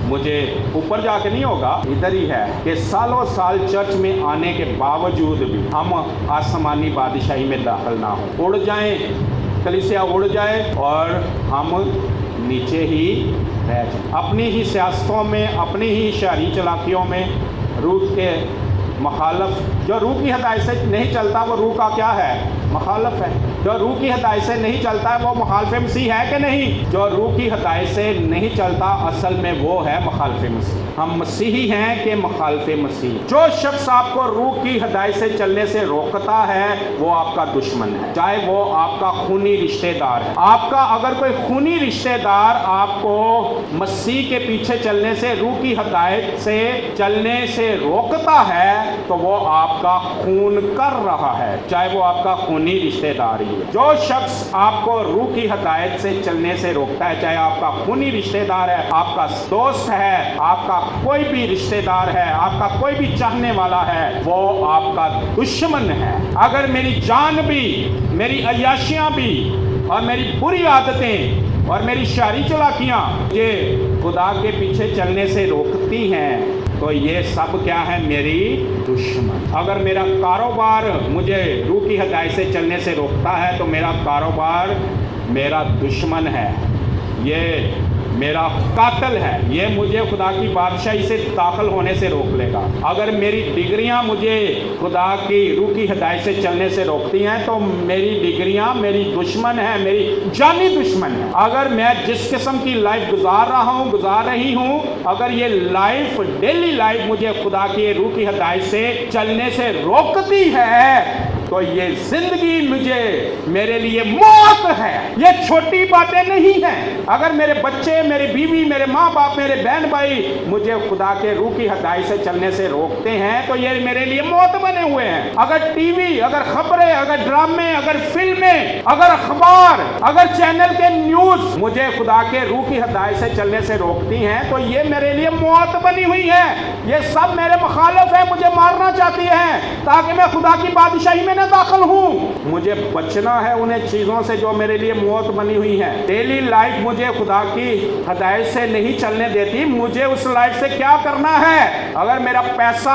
मुझे ऊपर जाके नहीं होगा, इधर ही है कि सालों साल चर्च में आने के बावजूद भी हम आसमानी बादशाही में दाखिल ना हो। उड़ जाएं, कलीसिया उड़ जाए और हम नीचे ही रह जाए, अपनी ही सियासतों में, अपनी ही शहरी चलाकियों में। रूह के मुखालफ, जो रूह की हिदायत से नहीं चलता वो रूह का क्या है? मुखालफ है। जो रूह की हिदायत से नहीं चलता है वो मुखालफ मसीह है कि नहीं? जो रूह की हिदायत से नहीं चलता असल में वो है मुखालफ मसीह। हम मसीही हैं कि मुखालफ मसीह। जो शख्स आपको रूह की हिदायत से चलने से रोकता है वो आपका दुश्मन है, चाहे वो आपका खूनी रिश्तेदार है। आपका अगर कोई खूनी रिश्तेदार आपको मसीह के पीछे चलने से, रूह की हिदायत से चलने से रोकता है, तो वो आपका खून कर रहा है, चाहे वो आपका खूनी रिश्तेदार ही है। जो शख्स आपको रूह की हिदायत से चलने से रोकता है, चाहे आपका खूनी रिश्तेदार है, आपका दोस्त है, आपका कोई भी रिश्तेदार है, आपका कोई भी चाहने वाला है, वो आपका दुश्मन है। अगर मेरी जान भी, मेरी अय्याशियां भी, और मेरी बुरी आदतें और मेरी शहरी चलाकियां ये खुदा के पीछे चलने से रोकती हैं, तो ये सब क्या है? मेरी दुश्मन। अगर मेरा कारोबार मुझे रूह की हिदायत से चलने से रोकता है, तो मेरा कारोबार मेरा दुश्मन है, ये मेरा कातिल है, ये मुझे खुदा की बादशाही से दाखिल होने से रोक लेगा। अगर मेरी डिग्रियां मुझे खुदा की रूह की हिदायत से चलने से रोकती हैं, तो मेरी डिग्रियां मेरी दुश्मन है, मेरी जानी दुश्मन है। अगर मैं जिस किस्म की लाइफ गुजार रही हूं, अगर ये लाइफ, डेली लाइफ मुझे खुदा की रूह की हिदायत से चलने से रोकती है, तो ये जिंदगी मेरे लिए मौत है। ये छोटी बातें नहीं हैं। अगर मेरे बच्चे, मेरी बीवी, मेरे माँ बाप, मेरे बहन भाई मुझे खुदा के रूह की हिदायत से चलने से रोकते हैं, तो ये मेरे लिए मौत बने हुए हैं। अगर टीवी, अगर खबरें, अगर ड्रामे, अगर फिल्में, अगर अखबार, अगर चैनल के न्यूज मुझे खुदा के रूह की हिदायत से चलने से रोकती हैं, तो ये मेरे लिए मौत बनी हुई है। ये सब मेरे मुखालिफ है, मुझे मारना चाहती है ताकि मैं खुदा की बादशाही में दाखिल हूं। मुझे बचना है उन्हें चीजों से जो मेरे लिए मौत बनी हुई है। डेली लाइफ मुझे खुदा की हिदायत से नहीं चलने देती। मुझे उस लाइफ से क्या करना है? अगर मेरा पैसा,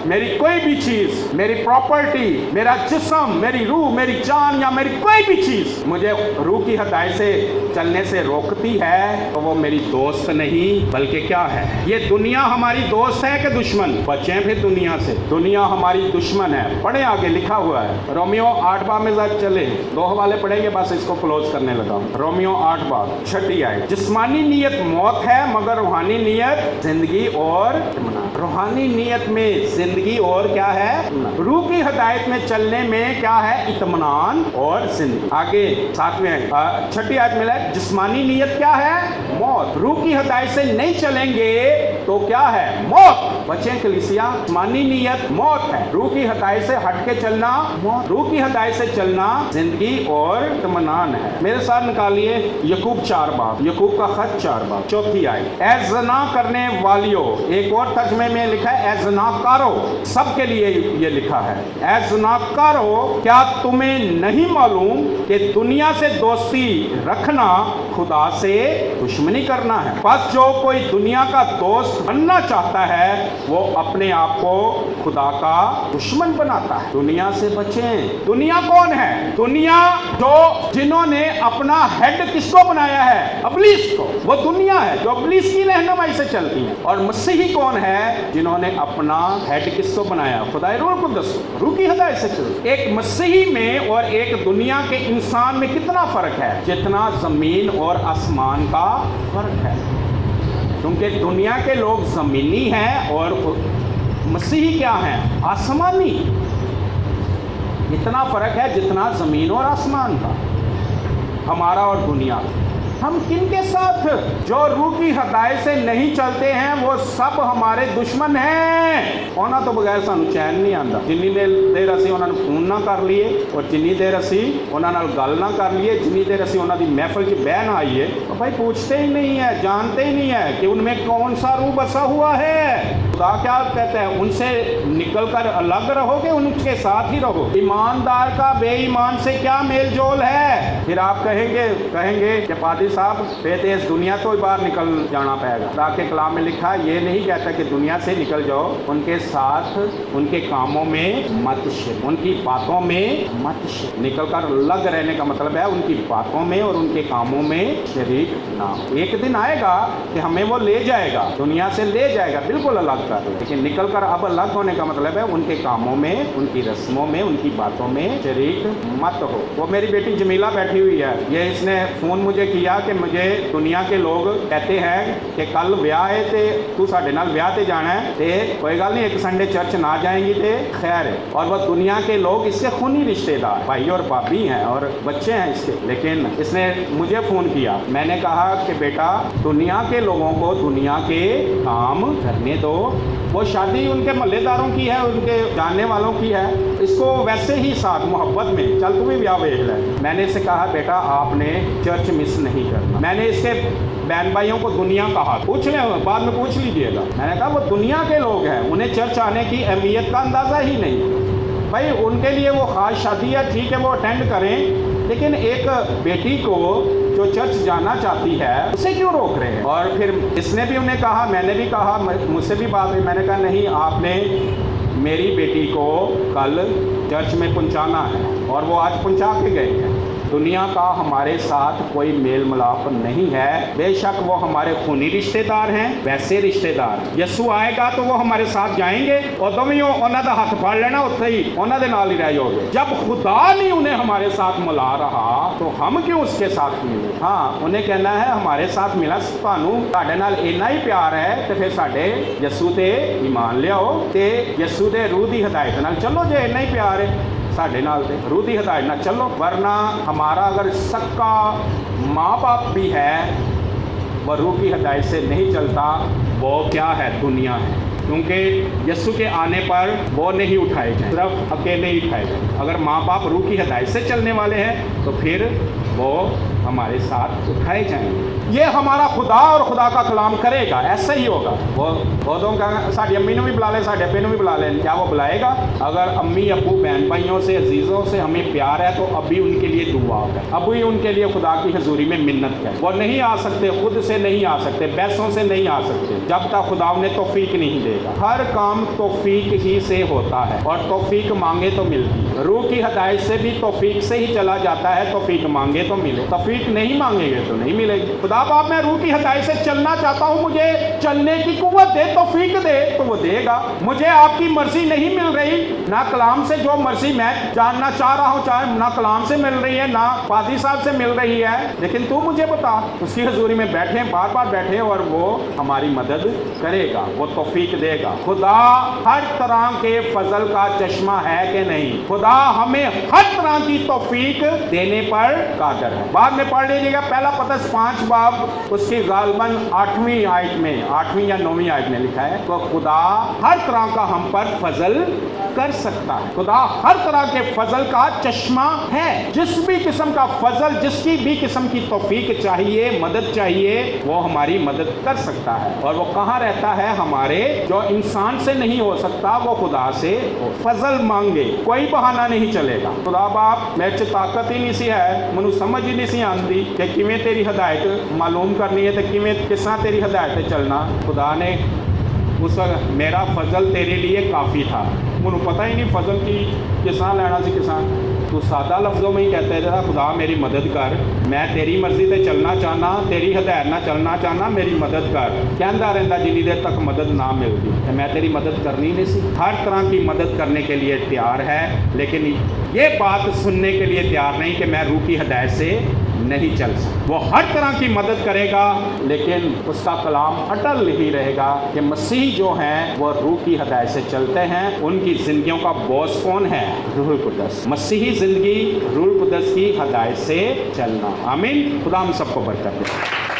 मेरी कोई भी चीज, मेरी प्रॉपर्टी, मेरा जिस्म, मेरी रूह, मेरी जान, या मेरी कोई भी चीज मुझे रूह की हिदायत से चलने से रोकती है, तो वो मेरी दोस्त नहीं बल्कि क्या है? ये दुनिया हमारी दोस्त है कि दुश्मन? बचें फिर दुनिया से, दुनिया हमारी दुश्मन है। पढ़े आगे लिखा हुआ है रोमियो 8 बाब में जरा चले, 2 हवाले पढ़ेंगे बस इसको क्लोज करने लगा हूं। रोमियो 8 बाब 6 आयत, जिस्मानी नीयत मौत है मगर रूहानी नीयत जिंदगी और इत्मीनान। रूहानी नीयत में जिंदगी और क्या है? रूह की हिदायत में चलने में क्या है? इत्मीनान और जिंदगी। आगे 7वें 6 आयत में है, जिस्मानी नीयत क्या है? मौत। रूह की हिदायत से नहीं चलेंगे तो क्या है? मौत। बच्चे कलीसिया, जिस्मानी नीयत मौत है, रूह की हिदायत से हट के चलना मौत, रूह की हिदायत से चलना जिंदगी और इत्मीनान है। मेरे साथ निकालिए यकूब 4 बाब, यकूब का खत 4 बाब 4 आयत, ए ज़ना करने वालियों, एक और तर्जुमे में लिखा है ए ज़नाकारो, सबके लिए ये लिखा है ए ज़नाकारो, क्या तुम्हें नहीं मालूम कि दुनिया से दोस्ती रखना खुदा से दुश्मनी करना है? बस जो कोई दुनिया का दोस्त बनना चाहता है वो अपने आप को खुदा का दुश्मन बनाता है। दुनिया से बचें। दुनिया कौन है? दुनिया जो जिन्होंने अपना हेड किसको बनाया है? इब्लीस को। वो दुनिया है जो इब्लीस की रहनुमाई से चलती है। और मसीही कौन है? जिन्होंने अपना हेड किसको बनाया? खुदा रूह कुद्दस, रूह की हिदायत से चलती। एक मसीही में और एक दुनिया के इंसान में कितना फर्क है? जितना जमीन और आसमान का फर्क है। क्योंकि दुनिया के लोग ज़मीनी हैं और मसीही क्या हैं? आसमानी। इतना फ़र्क है जितना ज़मीन और आसमान का, हमारा और दुनिया। हम किन के साथ? जो रूह की हिदायत से नहीं चलते हैं वो सब हमारे दुश्मन हैं। होना तो बगैर सानू चैन नहीं आता। जिन्नी देर असी उन्होंने फोन ना कर लिए और जिन्नी देर असी उन्होंने गल ना कर लिए, जिन्नी देर असी उन्होंने महफिल च बह ना आइए, तो भाई पूछते ही नहीं है, जानते ही नहीं है कि उनमें कौन सा रूह बसा हुआ है। खुदा क्या कहते हैं? उनसे निकल कर अलग रहोगे, उनके साथ ही रहो। ईमानदार का बेईमान से क्या मेल जोल है? फिर आप कहेंगे कि पादी साहब फिर इस दुनिया तो बाहर निकल जाना पड़ेगा। खुदा के कलाम में लिखा है, ये नहीं कहता कि दुनिया से निकल जाओ, उनके साथ उनके कामों में मत शिरक, उनकी बातों में मत शिरक। निकल कर अलग रहने का मतलब है उनकी बातों में और उनके कामों में शरीक ना हो। एक दिन आएगा कि हमें वो ले जाएगा, दुनिया से ले जाएगा, बिल्कुल अलग कर, लेकिन निकल कर अब अलग होने का मतलब है उनके कामों में, उनकी रस्मों में, उनकी बातों में शरीक मत हो। वो मेरी बेटी जमीला बैठी हुई है, ये इसने फ़ोन मुझे किया कि मुझे दुनिया के लोग कहते हैं कि कल ब्याह है ते तू साढ़े नाल ब्याह ते जाना है, ते कोई गल नहीं, एक संडे चर्च ना जाएंगी ते खैर है। और वह दुनिया के लोग इससे खूनी रिश्तेदार भाई और भाभी हैं और बच्चे हैं इसके, लेकिन इसने मुझे फ़ोन किया। मैंने कहा कि बेटा दुनिया के लोगों को दुनिया के काम करने दो, वो शादी उनके महल्लेदारों की है, उनके जानने वालों की है, इसको वैसे ही साथ मोहब्बत में चल तू भी ब्याह वेख ले। मैंने इससे कहा बेटा आपने चर्च मिस नहीं करना। मैंने इसके बहन भाइयों को दुनिया कहा, पूछ ले, बाद में पूछ लीजिएगा। मैंने कहा वो दुनिया के लोग हैं, उन्हें चर्च आने की अहमियत का अंदाज़ा ही नहीं। भाई उनके लिए वो ख़ास शादी है, ठीक है वो अटेंड करें, लेकिन एक बेटी को जो चर्च जाना चाहती है उसे क्यों रोक रहे हैं? और फिर इसने भी उन्हें कहा, मैंने भी कहा, मुझसे भी बात हुई, मैंने कहा नहीं आपने मेरी बेटी को कल चर्च में पहुंचाना है, और वो आज पहुंचा के गए हैं। दुनिया का हमारे साथ कोई मेल मिलाप नहीं है। बेशक वो हमारे खूनी रिश्तेदार हैं, वैसे रिश्तेदार यीशु आएगा तो वो हमारे साथ जाएंगे और दोवें उन्हों का हाथ फड़ लेना, उत्थे ही उन्हों दे नाल ही रह जाओगे। जब खुदा नहीं उन्हें हमारे साथ मिला रहा तो हम क्यों उसके साथ मिले? हाँ, उन्हें कहना है हमारे साथ मिला, तुहानू साडे नाल इन्ना ही प्यार है तो फिर साडे यीशु ते ईमान लियाओ ते यीशु दे रूह दी हिदायत नाल चलो। जे इन्ना ही प्यार है साढ़े नाल ते रूह दी हिदायत ना चलो, वरना हमारा अगर सक्का माँ बाप भी है वह रूह की हिदायत से नहीं चलता, वो क्या है? दुनिया है। क्योंकि यीशु के आने पर वो नहीं उठाए जाए, सिर्फ अकेले ही उठाए जाए। अगर माँ बाप रूह की हिदायत से चलने वाले हैं तो फिर वो हमारे साथ उठाए जाएंगे। ये हमारा खुदा और खुदा का कलाम करेगा, ऐसा ही होगा। वो बहुतों का साड़ी अम्मी ने भी बुला ले, साढ़े अब्बे ने भी बुला ले, क्या वो बुलाएगा? अगर अम्मी अब्बू बहन भाइयों से अजीज़ों से हमें प्यार है तो अभी उनके लिए दुआ है, अभी उनके लिए खुदा की हजूरी में मिन्नत है। वो नहीं आ सकते, खुद से नहीं आ सकते, पैसों से नहीं आ सकते जब तक खुदा उन्हें तौफीक नहीं देगा। हर काम तौफीक ही से होता है और तौफीक मांगे तो मिलती है। रूह की हिदायत से भी तौफीक से ही चला जाता है, तौफीक मांगे तो मिले, तौफीक नहीं मांगेंगे तो नहीं मिलेगी। खुदा बाप मैं रूह की हिदायत से चलना चाहता हूँ, मुझे चलने की कुव्वत दे, तौफीक दे, دے گا. مجھے آپ کی مرضی نہیں مل رہی, نہ کلام سے جو مرضی میں جاننا چاہ رہا ہوں, چاہے نہ کلام سے مل رہی ہے نہ پادری صاحب سے مل رہی ہے, لیکن تو مجھے بتا. اس کی حضوری میں بیٹھے, بار بار بیٹھے, اور وہ ہماری مدد کرے گا, وہ توفیق دے گا. خدا ہر طرح کے فضل کا چشمہ ہے کہ نہیں؟ خدا ہمیں ہر طرح کی توفیق دینے پر قادر ہے. بعد میں پڑھ لیجیے گا, پہلا پترس 5 باب اس کی غالباً 8ویں آیت میں, 8ویں یا 9ویں آیت میں لکھا ہے تو خدا ہر طرح کا ہم پر فضل کر سکتا ہے. خدا ہر طرح کے فضل کا چشمہ ہے. جس بھی قسم کا فضل, جس کی بھی قسم کی توفیق چاہیے, مدد چاہیے, وہ ہماری مدد کر سکتا ہے. اور وہ کہاں رہتا ہے؟ ہمارے جو انسان سے نہیں ہو سکتا وہ خدا سے فضل مانگے, کوئی بہانہ نہیں چلے گا. خدا باپ میرے چ طاقت ہی نہیں سی ہے, منو سمجھ ہی نہیں سی آندی کہ کیویں تیری ہدایت معلوم کرنی ہے, تے کیویں کس طرح تیری ہدایت تے چلنا. خدا نے اس وقت میرا فضل تیرے لیے کافی تھا. منو پتہ ہی نہیں فضل کی کس طرح لینا سی کسان. تو سادہ لفظوں میں ہی کہتے ہیں خدا میری مدد کر, میں تیری مرضی تے چلنا چاہنا, تیری ہدایت نہ چلنا چاہنا, میری مدد کر. کہندا رہندا جنی دیر تک مدد نہ ملتی کہ میں تیری مدد کرنی نہیں سی. ہر طرح کی مدد کرنے کے لیے تیار ہے, لیکن یہ بات سننے کے لیے تیار نہیں کہ میں روح کی ہدایت سے نہیں چل سکتا. وہ ہر طرح کی مدد کرے گا, لیکن اس کا کلام اٹل ہی رہے گا کہ مسیح جو ہیں وہ روح کی ہدایت سے چلتے ہیں. ان کی زندگیوں کا باس کون ہے؟ روح القدس. مسیحی زندگی روح القدس کی ہدایت سے چلنا. آمین. خدا ہم سب کو برکت دے.